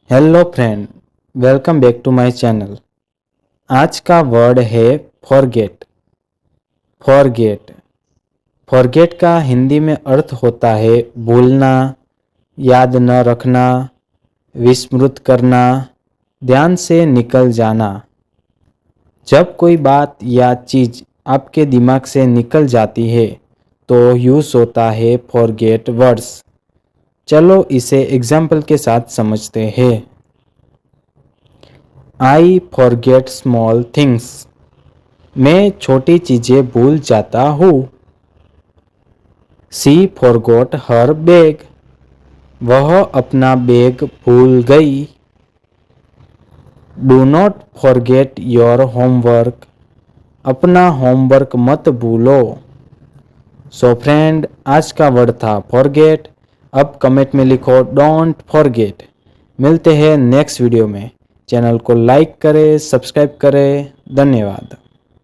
Hello friend, welcome back to my channel. आज का word है फॉरगेट। फॉरगेट फॉरगेट का हिंदी में अर्थ होता है भूलना, याद न रखना, विस्मृत करना, ध्यान से निकल जाना। जब कोई बात या चीज़ आपके दिमाग से निकल जाती है तो यूज़ होता है फॉरगेट वर्ड्स। चलो इसे एग्जाम्पल के साथ समझते हैं। I forget small things. मैं छोटी चीज़ें भूल जाता हूँ। सी फॉरगॉट हर बैग। वह अपना बैग भूल गई। Do not forget your homework. अपना होमवर्क मत भूलो। सो फ्रेंड, आज का वर्ड था फॉरगेट। अब कमेंट में लिखो डोंट फॉरगेट। मिलते हैं नेक्स्ट वीडियो में। चैनल को लाइक करें, सब्सक्राइब करें। धन्यवाद।